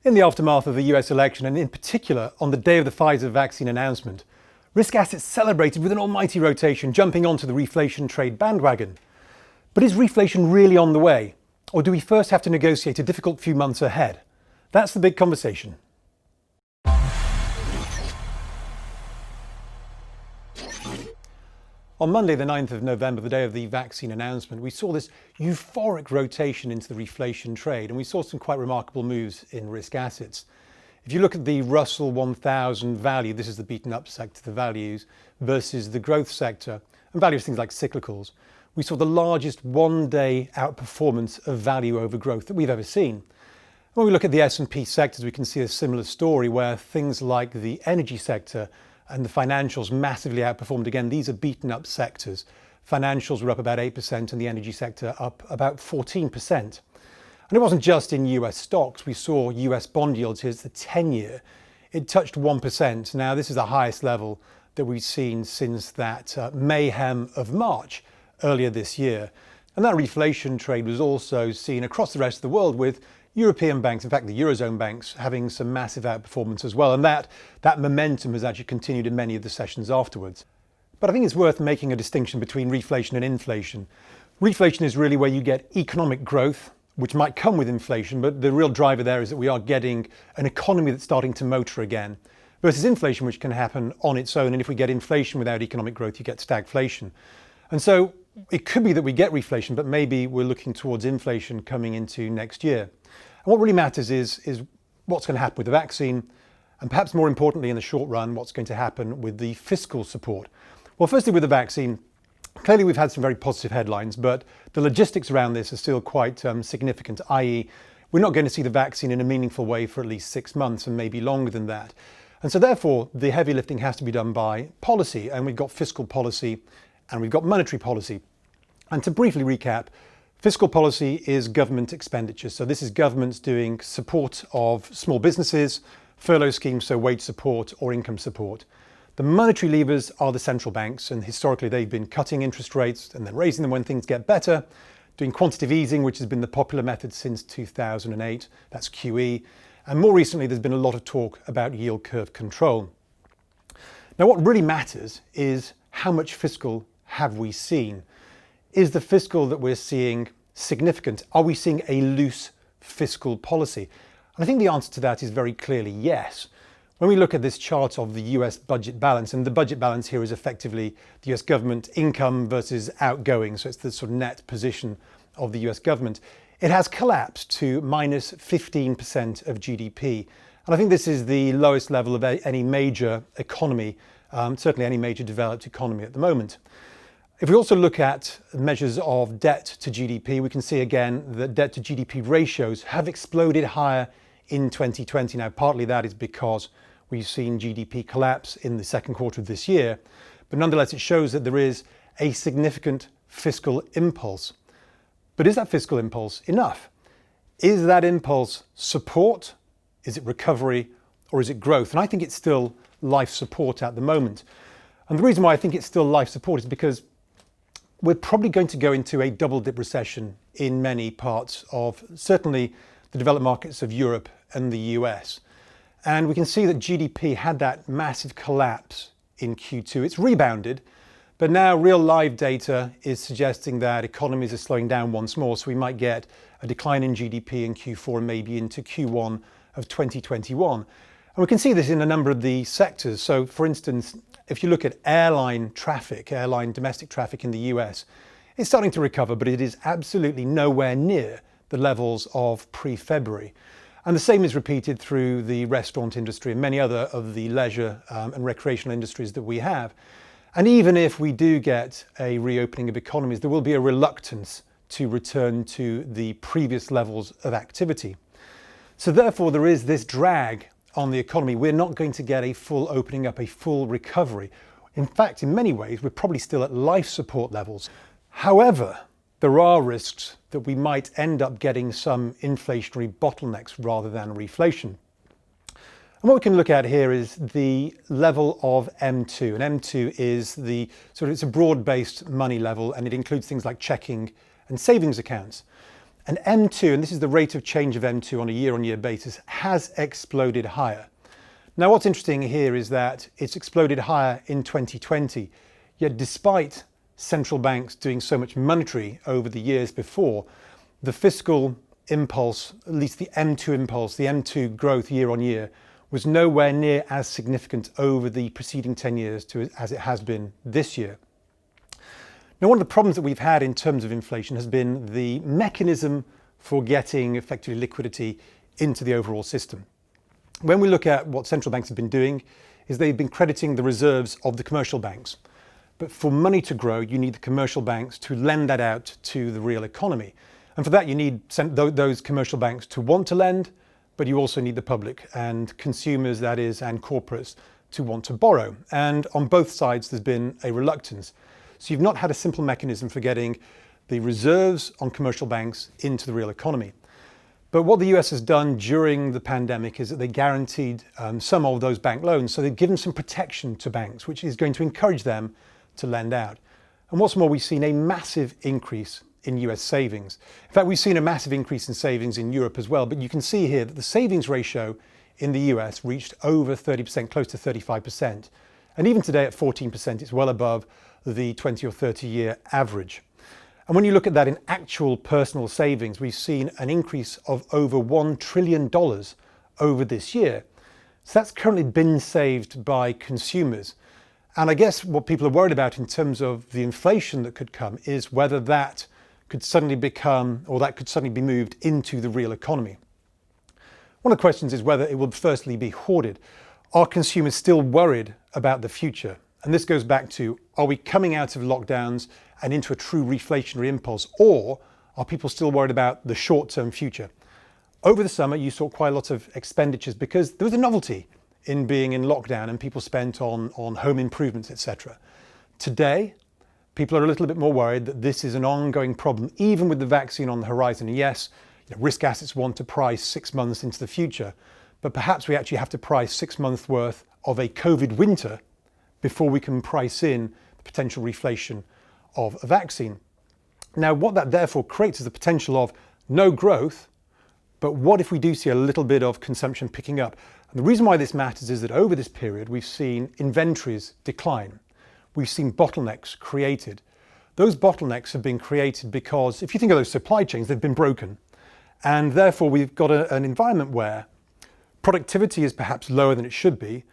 In the aftermath of the US election, and in particular on the day of the Pfizer vaccine announcement, risk assets celebrated with an almighty rotation, jumping onto the reflation trade bandwagon. But is reflation really on the way? Or do we first have to negotiate a difficult few months ahead? That's the big conversation. On Monday, the 9th of November, the day of the vaccine announcement, we saw this euphoric rotation into the reflation trade, and we saw some quite remarkable moves in risk assets. If you look at the Russell 1000 value, this is the beaten up sector, the values, versus the growth sector, and value of things like cyclicals, we saw the largest one-day outperformance of value over growth that we've ever seen. When we look at the S&P sectors, we can see a similar story where things like the energy sector and the financials massively outperformed. Again, these are beaten up sectors. Financials were up about 8% and the energy sector up about 14%. And it wasn't just in US stocks. We saw US bond yields, here's the 10-year. It touched 1%. Now, this is the highest level that we've seen since that mayhem of March earlier this year. And that reflation trade was also seen across the rest of the world, with European banks, in fact the Eurozone banks, having some massive outperformance as well. And that momentum has actually continued in many of the sessions afterwards. But I think it's worth making a distinction between reflation and inflation. Reflation is really where you get economic growth, which might come with inflation, but the real driver there is that we are getting an economy that's starting to motor again, versus inflation, which can happen on its own. And if we get inflation without economic growth, you get stagflation. And so it could be that we get reflation, but maybe we're looking towards inflation coming into next year. And what really matters is what's going to happen with the vaccine, and perhaps more importantly in the short run, what's going to happen with the fiscal support. Well, firstly with the vaccine, clearly we've had some very positive headlines, but the logistics around this are still quite significant, i.e. we're not going to see the vaccine in a meaningful way for at least 6 months and maybe longer than that. And so therefore the heavy lifting has to be done by policy, and we've got fiscal policy and we've got monetary policy. And to briefly recap, fiscal policy is government expenditure. So this is governments doing support of small businesses, furlough schemes, so wage support or income support. The monetary levers are the central banks, and historically they've been cutting interest rates and then raising them when things get better, doing quantitative easing, which has been the popular method since 2008, that's QE. And more recently there's been a lot of talk about yield curve control. Now what really matters is how much fiscal have we seen? Is the fiscal that we're seeing significant? Are we seeing a loose fiscal policy? And I think the answer to that is very clearly yes. When we look at this chart of the US budget balance, and the budget balance here is effectively the US government income versus outgoing, so it's the sort of net position of the US government, it has collapsed to minus 15% of GDP. And I think this is the lowest level of any major economy, certainly any major developed economy at the moment. If we also look at measures of debt to GDP, we can see again that debt to GDP ratios have exploded higher in 2020. Now, partly that is because we've seen GDP collapse in the second quarter of this year, but nonetheless, it shows that there is a significant fiscal impulse. But is that fiscal impulse enough? Is that impulse support? Is it recovery? Or is it growth? And I think it's still life support at the moment. And the reason why I think it's still life support is because we're probably going to go into a double dip recession in many parts of certainly the developed markets of Europe and the US. And we can see that GDP had that massive collapse in Q2. It's rebounded, but now real live data is suggesting that economies are slowing down once more. So we might get a decline in GDP in Q4 and maybe into Q1 of 2021. And we can see this in a number of the sectors. So for instance, if you look at airline traffic, airline domestic traffic in the US, it's starting to recover, but it is absolutely nowhere near the levels of pre-February. And the same is repeated through the restaurant industry and many other of the leisure and recreational industries that we have. And even if we do get a reopening of economies, there will be a reluctance to return to the previous levels of activity. So therefore, there is this drag on the economy. We're not going to get a full opening up, a full recovery. In fact, in many ways, we're probably still at life support levels. However, there are risks that we might end up getting some inflationary bottlenecks rather than reflation. And what we can look at here is the level of M2. And M2 is it's a broad-based money level, and it includes things like checking and savings accounts. And M2, and this is the rate of change of M2 on a year-on-year basis, has exploded higher. Now, what's interesting here is that it's exploded higher in 2020, yet despite central banks doing so much monetary over the years before, the fiscal impulse, at least the M2 impulse, the M2 growth year on year, was nowhere near as significant over the preceding 10 years as it has been this year. Now, one of the problems that we've had in terms of inflation has been the mechanism for getting effectively liquidity into the overall system. When we look at what central banks have been doing, is they've been crediting the reserves of the commercial banks. But for money to grow, you need the commercial banks to lend that out to the real economy. And for that, you need those commercial banks to want to lend, but you also need the public and consumers, that is, and corporates to want to borrow. And on both sides, there's been a reluctance. So you've not had a simple mechanism for getting the reserves on commercial banks into the real economy. But what the US has done during the pandemic is that they guaranteed some of those bank loans. So they've given some protection to banks, which is going to encourage them to lend out. And what's more, we've seen a massive increase in US savings. In fact, we've seen a massive increase in savings in Europe as well. But you can see here that the savings ratio in the US reached over 30%, close to 35%. And even today at 14%, it's well above the 20 or 30 year average. And when you look at that in actual personal savings, we've seen an increase of over $1 trillion over this year. So that's currently been saved by consumers. And I guess what people are worried about in terms of the inflation that could come is whether that could suddenly become, or that could suddenly be moved into the real economy. One of the questions is whether it will firstly be hoarded. Are consumers still worried about the future? And this goes back to, are we coming out of lockdowns and into a true reflationary impulse, or are people still worried about the short-term future? Over the summer, you saw quite a lot of expenditures because there was a novelty in being in lockdown and people spent on home improvements, etc. Today, people are a little bit more worried that this is an ongoing problem, even with the vaccine on the horizon. And yes, risk assets want to price 6 months into the future, but perhaps we actually have to price 6 months worth of a COVID winter before we can price in the potential reflation of a vaccine. Now, what that therefore creates is the potential of no growth, but what if we do see a little bit of consumption picking up? And the reason why this matters is that over this period, we've seen inventories decline. We've seen bottlenecks created. Those bottlenecks have been created because if you think of those supply chains, they've been broken. And therefore, we've got an environment where productivity is perhaps lower than it should be,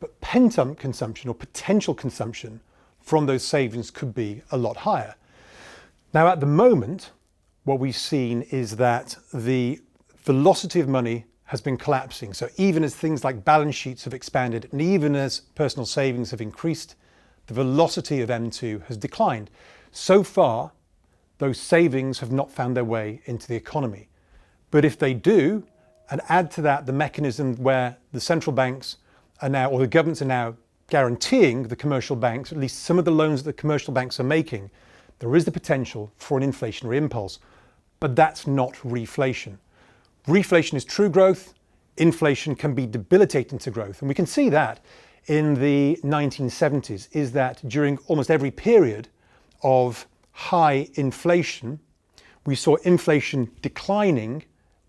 but pent-up consumption or potential consumption from those savings could be a lot higher. Now, at the moment, what we've seen is that the velocity of money has been collapsing. So even as things like balance sheets have expanded, and even as personal savings have increased, the velocity of M2 has declined. So far, those savings have not found their way into the economy. But if they do, and add to that the mechanism where the central banks are now, or the governments are now guaranteeing the commercial banks, at least some of the loans that the commercial banks are making, there is the potential for an inflationary impulse. But that's not reflation. Reflation is true growth. Inflation can be debilitating to growth. And we can see that in the 1970s, is that during almost every period of high inflation, we saw inflation declining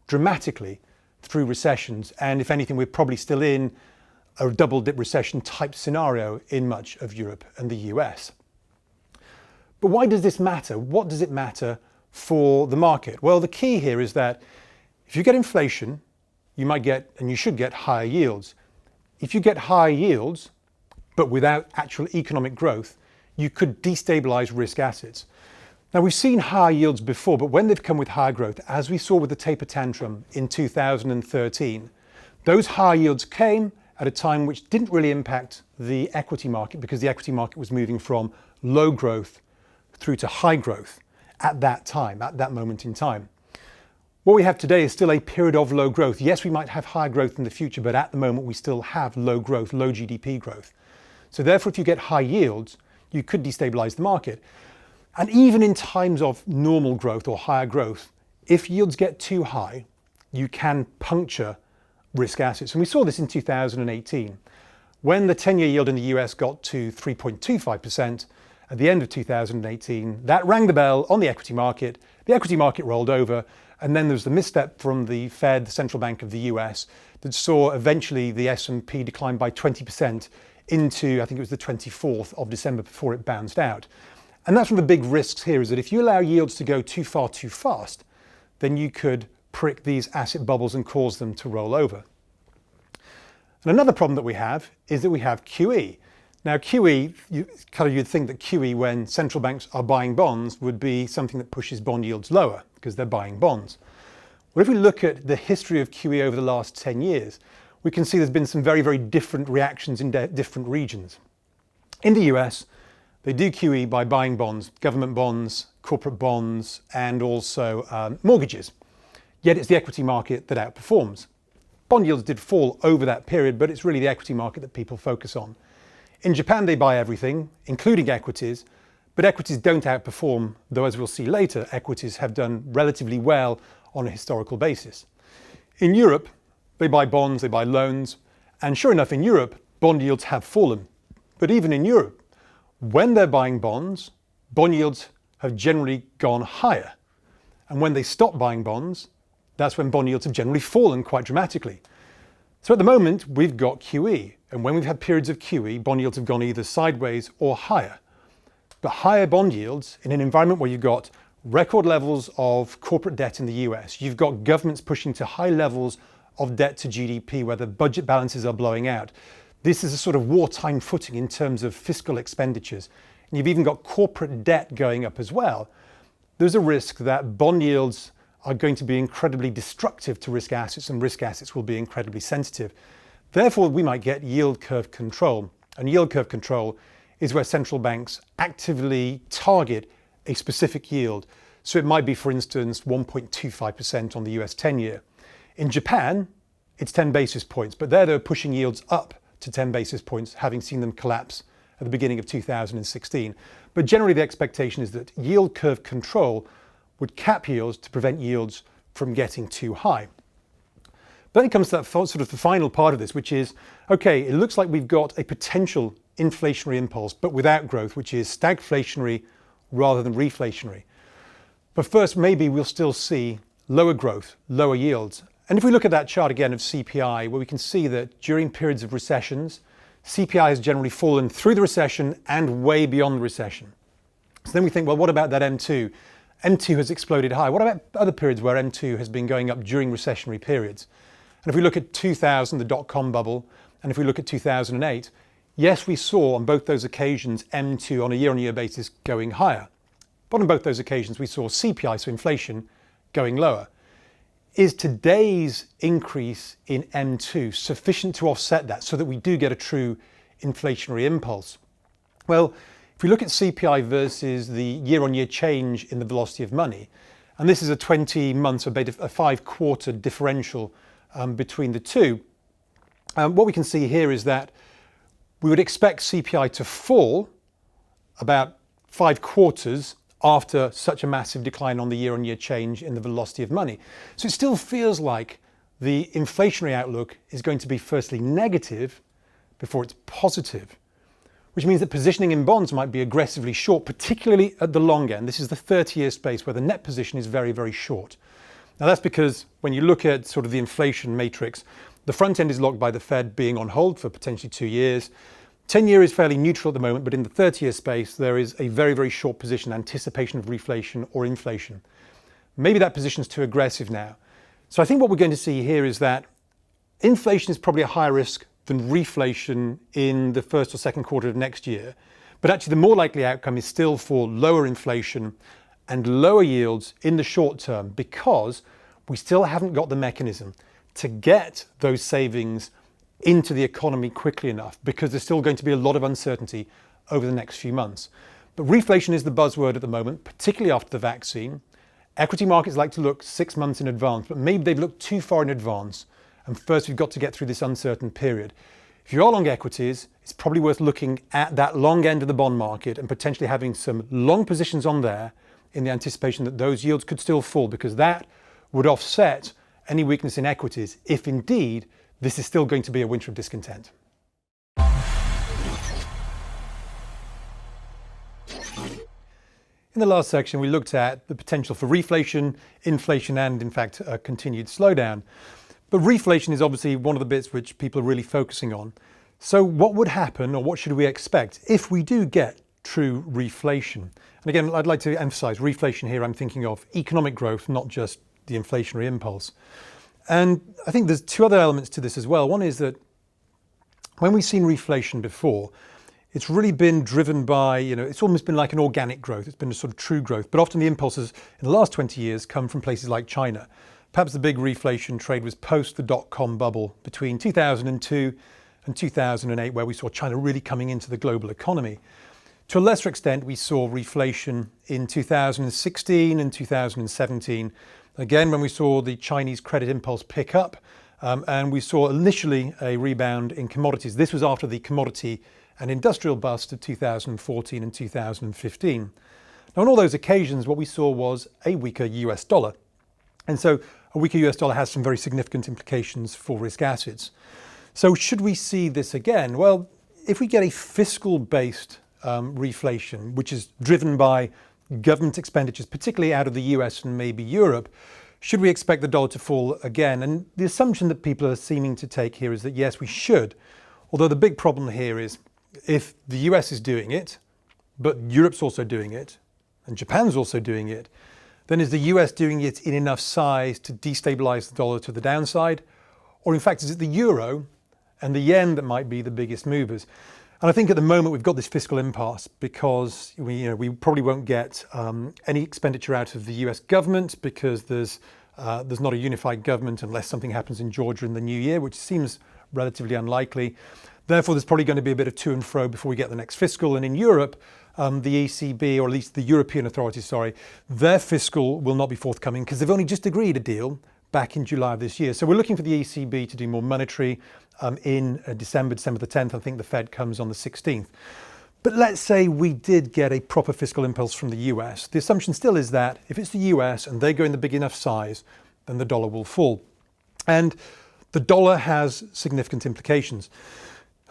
dramatically through recessions. And if anything, we're probably still in a double dip recession type scenario in much of Europe and the US. But why does this matter? What does it matter for the market? Well, the key here is that if you get inflation, you might get, and you should get, higher yields. If you get high yields, but without actual economic growth, you could destabilize risk assets. Now, we've seen higher yields before, but when they've come with higher growth, as we saw with the taper tantrum in 2013, those higher yields came at a time which didn't really impact the equity market because the equity market was moving from low growth through to high growth at that time, at that moment in time. What we have today is still a period of low growth. Yes, we might have higher growth in the future, but at the moment we still have low growth, low GDP growth. So therefore, if you get high yields, you could destabilize the market. And even in times of normal growth or higher growth, if yields get too high, you can puncture risk assets. And we saw this in 2018. When the 10-year yield in the US got to 3.25% at the end of 2018, that rang the bell on the equity market The equity market rolled over, and then there was the misstep from the Fed, the central bank of the US, that saw eventually the S&P decline by 20% into, I think it was the 24th of December before it bounced out. And that's one of the big risks here, is that if you allow yields to go too far too fast, then you could prick these asset bubbles and cause them to roll over. And another problem that we have is that we have QE. Now QE, you'd think that QE, when central banks are buying bonds, would be something that pushes bond yields lower because they're buying bonds. Well, if we look at the history of QE over the last 10 years, we can see there's been some very, very different reactions in different regions. In the US, they do QE by buying bonds, government bonds, corporate bonds, and also mortgages. Yet it's the equity market that outperforms. Bond yields did fall over that period, but it's really the equity market that people focus on. In Japan, they buy everything, including equities, but equities don't outperform, though as we'll see later, equities have done relatively well on a historical basis. In Europe, they buy bonds, they buy loans, and sure enough, in Europe, bond yields have fallen. But even in Europe, when they're buying bonds, bond yields have generally gone higher. And when they stop buying bonds, that's when bond yields have generally fallen quite dramatically. So at the moment, we've got QE. And when we've had periods of QE, bond yields have gone either sideways or higher. But higher bond yields in an environment where you've got record levels of corporate debt in the US, you've got governments pushing to high levels of debt to GDP where the budget balances are blowing out. This is a sort of wartime footing in terms of fiscal expenditures. And you've even got corporate debt going up as well. There's a risk that bond yields are going to be incredibly destructive to risk assets, and risk assets will be incredibly sensitive. Therefore, we might get yield curve control. And yield curve control is where central banks actively target a specific yield. So it might be, for instance, 1.25% on the US 10-year. In Japan, it's 10 basis points, but they're pushing yields up to 10 basis points, having seen them collapse at the beginning of 2016. But generally, the expectation is that yield curve control would cap yields to prevent yields from getting too high. But then it comes to that sort of the final part of this, which is, okay, it looks like we've got a potential inflationary impulse, but without growth, which is stagflationary rather than reflationary. But first, maybe we'll still see lower growth, lower yields. And if we look at that chart again of CPI, where we can see that during periods of recessions, CPI has generally fallen through the recession and way beyond the recession. So then we think, well, what about that M2? M2 has exploded high. What about other periods where M2 has been going up during recessionary periods? And if we look at 2000, the dot-com bubble, and if we look at 2008, yes, we saw on both those occasions M2 on a year-on-year basis going higher. But on both those occasions, we saw CPI, so inflation, going lower. Is today's increase in M2 sufficient to offset that so that we do get a true inflationary impulse? Well, if we look at CPI versus the year-on-year change in the velocity of money, and this is a 20 months, a 5-quarter differential between the two, what we can see here is that we would expect CPI to fall about 5 quarters after such a massive decline on the year-on-year change in the velocity of money. So it still feels like the inflationary outlook is going to be firstly negative before it's positive, which means that positioning in bonds might be aggressively short, particularly at the long end. This is the 30-year space where the net position is very, very short. Now that's because when you look at sort of the inflation matrix, the front end is locked by the Fed being on hold for potentially 2 years. 10-year is fairly neutral at the moment, but in the 30-year space, there is a very, very short position, anticipation of reflation or inflation. Maybe that position is too aggressive now. So I think what we're going to see here is that inflation is probably a higher risk than reflation in the first or second quarter of next year. But actually the more likely outcome is still for lower inflation and lower yields in the short term, because we still haven't got the mechanism to get those savings into the economy quickly enough, because there's still going to be a lot of uncertainty over the next few months. But reflation is the buzzword at the moment, particularly after the vaccine. Equity markets like to look 6 months in advance, but maybe they've looked too far in advance. And first we've got to get through this uncertain period. If you are long equities, it's probably worth looking at that long end of the bond market and potentially having some long positions on there in the anticipation that those yields could still fall, because that would offset any weakness in equities if indeed this is still going to be a winter of discontent. In the last section, we looked at the potential for reflation, inflation, and in fact, a continued slowdown. But reflation is obviously one of the bits which people are really focusing on. So what would happen, or what should we expect if we do get true reflation? And again, I'd like to emphasize reflation here. I'm thinking of economic growth, not just the inflationary impulse. And I think there's two other elements to this as well. One is that when we've seen reflation before, it's really been driven by, it's almost been like an organic growth. It's been a sort of true growth. But often the impulses in the last 20 years come from places like China. Perhaps the big reflation trade was post the dot-com bubble between 2002 and 2008, where we saw China really coming into the global economy. To a lesser extent, we saw reflation in 2016 and 2017. Again, when we saw the Chinese credit impulse pick up, and we saw initially a rebound in commodities. This was after the commodity and industrial bust of 2014 and 2015. Now, on all those occasions, what we saw was a weaker US dollar. And so a weaker US dollar has some very significant implications for risk assets. So should we see this again? Well, if we get a fiscal-based reflation, which is driven by government expenditures, particularly out of the US and maybe Europe, should we expect the dollar to fall again? And the assumption that people are seeming to take here is that yes, we should. Although the big problem here is if the US is doing it, but Europe's also doing it, and Japan's also doing it, then is the US doing it in enough size to destabilize the dollar to the downside? Or in fact, is it the euro and the yen that might be the biggest movers? And I think at the moment we've got this fiscal impasse because we probably won't get any expenditure out of the US government because there's not a unified government unless something happens in Georgia in the new year, which seems relatively unlikely. Therefore, there's probably going to be a bit of to and fro before we get the next fiscal. And in Europe, the ECB, or at least the European authorities, their fiscal will not be forthcoming because they've only just agreed a deal back in July of this year. So we're looking for the ECB to do more monetary in December the 10th. I think the Fed comes on the 16th. But let's say we did get a proper fiscal impulse from the US. The assumption still is that if it's the US and they go in the big enough size, then the dollar will fall. And the dollar has significant implications.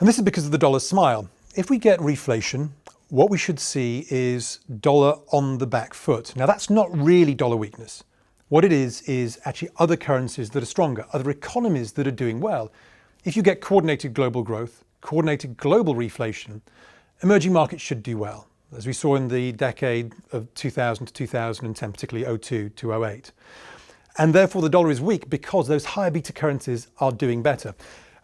And this is because of the dollar smile. If we get reflation, what we should see is dollar on the back foot. Now, that's not really dollar weakness. What it is actually other currencies that are stronger, other economies that are doing well. If you get coordinated global growth, coordinated global reflation, emerging markets should do well, as we saw in the decade of 2000 to 2010, particularly 02 to 08. And therefore the dollar is weak because those higher beta currencies are doing better.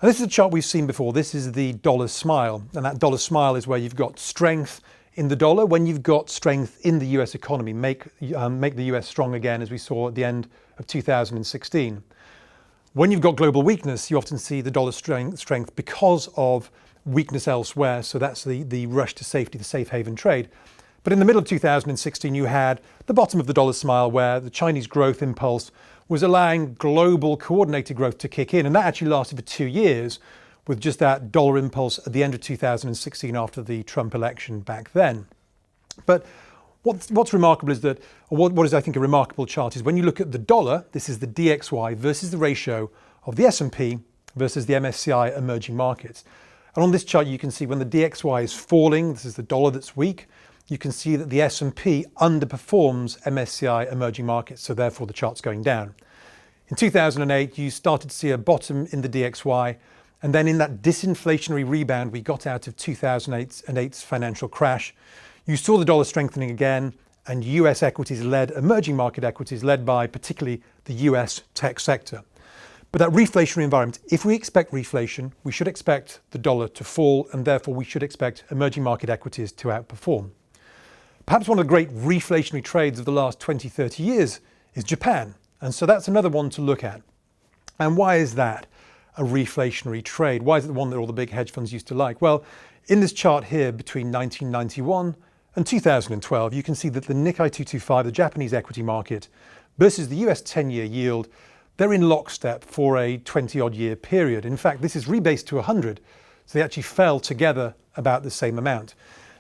And this is a chart we've seen before. This is the dollar smile. And that dollar smile is where you've got strength in the dollar when you've got strength in the US economy. Make the US strong again, as we saw at the end of 2016. When you've got global weakness, you often see the dollar strength because of weakness elsewhere. So that's the rush to safety, the safe haven trade. But in the middle of 2016, you had the bottom of the dollar smile where the Chinese growth impulse was allowing global coordinated growth to kick in. And that actually lasted for 2 years with just that dollar impulse at the end of 2016 after the Trump election back then. But what's remarkable is that, or what is I think a remarkable chart is when you look at the dollar, this is the DXY versus the ratio of the S&P versus the MSCI emerging markets. And on this chart, you can see when the DXY is falling, this is the dollar that's weak, you can see that the S&P underperforms MSCI emerging markets, so therefore the chart's going down. In 2008, you started to see a bottom in the DXY, and then in that disinflationary rebound we got out of 2008's financial crash, you saw the dollar strengthening again, and US equities led, emerging market equities led by particularly the US tech sector. But that reflationary environment, if we expect reflation, we should expect the dollar to fall, and therefore we should expect emerging market equities to outperform. Perhaps one of the great reflationary trades of the last 20, 30 years is Japan. And so that's another one to look at. And why is that a reflationary trade? Why is it the one that all the big hedge funds used to like? Well, in this chart here between 1991 and 2012, you can see that the Nikkei 225, the Japanese equity market, versus the US 10-year yield, they're in lockstep for a 20-odd year period. In fact, this is rebased to 100, so they actually fell together about the same amount.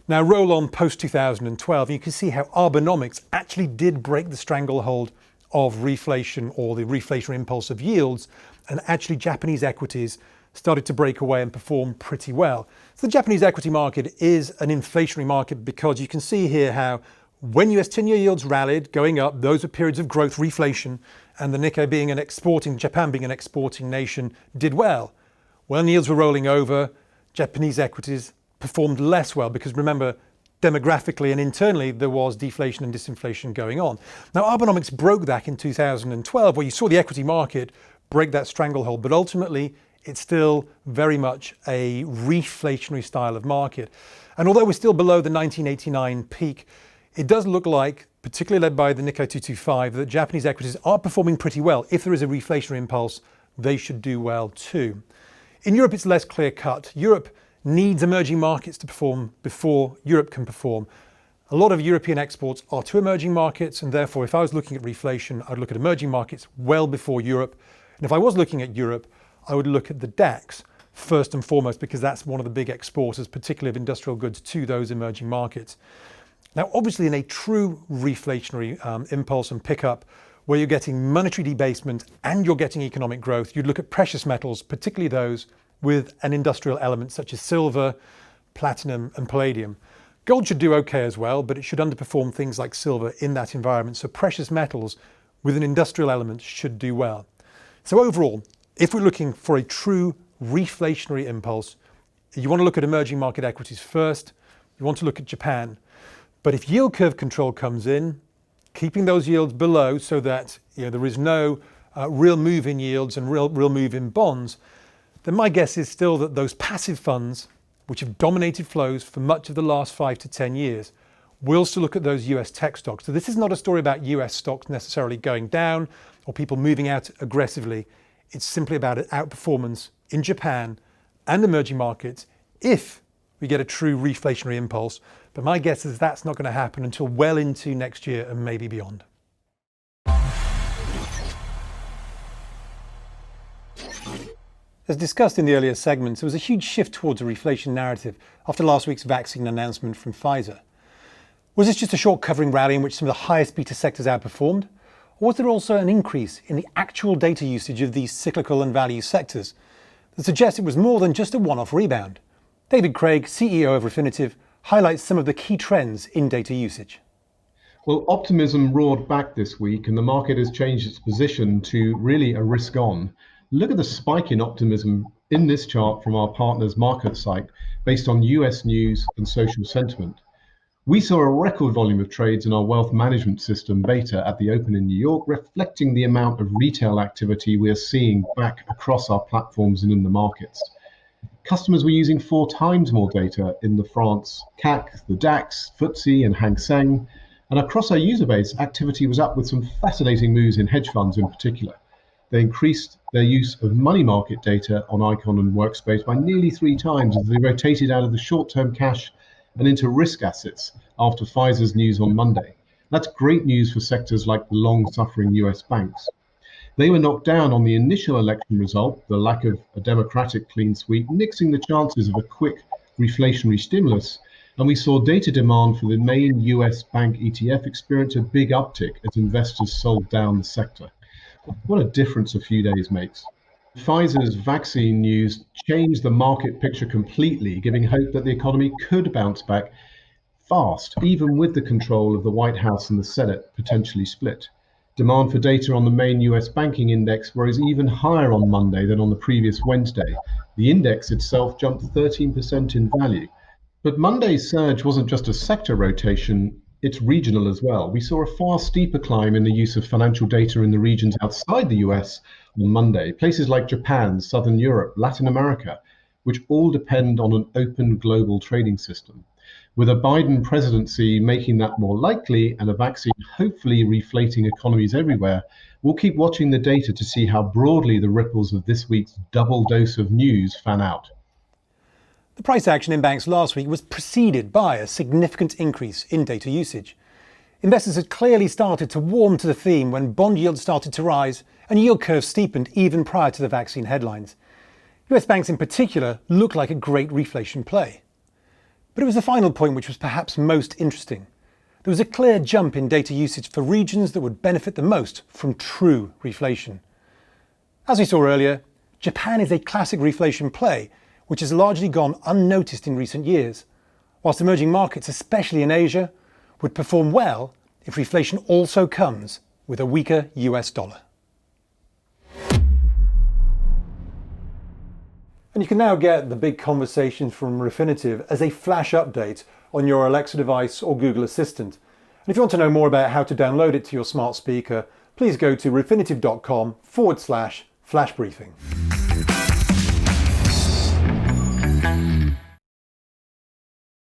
Now roll on post-2012, and you can see how Arbonomics actually did break the stranglehold of reflation or the reflationary impulse of yields, and actually Japanese equities started to break away and perform pretty well. So the Japanese equity market is an inflationary market because you can see here how When US 10-year yields rallied, going up, those were periods of growth, reflation, and the Nikkei Japan being an exporting nation, did well. When yields were rolling over, Japanese equities performed less well because remember, demographically and internally, there was deflation and disinflation going on. Now, Abenomics broke that in 2012, where you saw the equity market break that stranglehold, but ultimately, it's still very much a reflationary style of market. And although we're still below the 1989 peak, it does look like, particularly led by the Nikkei 225, that Japanese equities are performing pretty well. If there is a reflationary impulse, they should do well too. In Europe, it's less clear cut. Europe needs emerging markets to perform before Europe can perform. A lot of European exports are to emerging markets, and therefore, if I was looking at reflation, I'd look at emerging markets well before Europe. And if I was looking at Europe, I would look at the DAX first and foremost, because that's one of the big exporters, particularly of industrial goods, to those emerging markets. Now, obviously, in a true reflationary impulse and pickup, where you're getting monetary debasement and you're getting economic growth, you'd look at precious metals, particularly those with an industrial element such as silver, platinum, and palladium. Gold should do okay as well, but it should underperform things like silver in that environment. So precious metals with an industrial element should do well. So overall, if we're looking for a true reflationary impulse, you want to look at emerging market equities first. You want to look at Japan. But if yield curve control comes in, keeping those yields below so that there is no real move in yields and real move in bonds, then my guess is still that those passive funds, which have dominated flows for much of the last 5 to 10 years, will still look at those US tech stocks. So this is not a story about US stocks necessarily going down or people moving out aggressively. It's simply about an outperformance in Japan and emerging markets if we get a true reflationary impulse. But my guess is that's not going to happen until well into next year and maybe beyond. As discussed in the earlier segments, there was a huge shift towards a reflation narrative after last week's vaccine announcement from Pfizer. Was this just a short covering rally in which some of the highest beta sectors outperformed? Or was there also an increase in the actual data usage of these cyclical and value sectors that suggests it was more than just a one-off rebound? David Craig, CEO of Refinitiv, highlights some of the key trends in data usage. Well, optimism roared back this week and the market has changed its position to really a risk on. Look at the spike in optimism in this chart from our partner's market site based on US news and social sentiment. We saw a record volume of trades in our wealth management system beta at the open in New York, reflecting the amount of retail activity we are seeing back across our platforms and in the markets. Customers were using 4 times more data in the France CAC, the DAX, FTSE and Hang Seng. And across our user base, activity was up with some fascinating moves in hedge funds in particular. They increased their use of money market data on Icon and Workspace by nearly 3 times as they rotated out of the short-term cash and into risk assets after Pfizer's news on Monday. That's great news for sectors like the long-suffering US banks. They were knocked down on the initial election result, the lack of a democratic clean sweep, nixing the chances of a quick reflationary stimulus, and we saw data demand for the main US bank ETF experience a big uptick as investors sold down the sector. What a difference a few days makes. Pfizer's vaccine news changed the market picture completely, giving hope that the economy could bounce back fast, even with the control of the White House and the Senate potentially split. Demand for data on the main US banking index rose even higher on Monday than on the previous Wednesday. The index itself jumped 13% in value. But Monday's surge wasn't just a sector rotation, it's regional as well. We saw a far steeper climb in the use of financial data in the regions outside the US on Monday, places like Japan, Southern Europe, Latin America, which all depend on an open global trading system. With a Biden presidency making that more likely and a vaccine hopefully reflating economies everywhere, we'll keep watching the data to see how broadly the ripples of this week's double dose of news fan out. The price action in banks last week was preceded by a significant increase in data usage. Investors had clearly started to warm to the theme when bond yields started to rise and yield curves steepened even prior to the vaccine headlines. US banks in particular looked like a great reflation play. But it was the final point which was perhaps most interesting. There was a clear jump in data usage for regions that would benefit the most from true reflation. As we saw earlier, Japan is a classic reflation play, which has largely gone unnoticed in recent years, whilst emerging markets, especially in Asia, would perform well if reflation also comes with a weaker US dollar. And you can now get the big conversation from Refinitiv as a flash update on your Alexa device or Google Assistant. And if you want to know more about how to download it to your smart speaker, please go to refinitiv.com/flash briefing.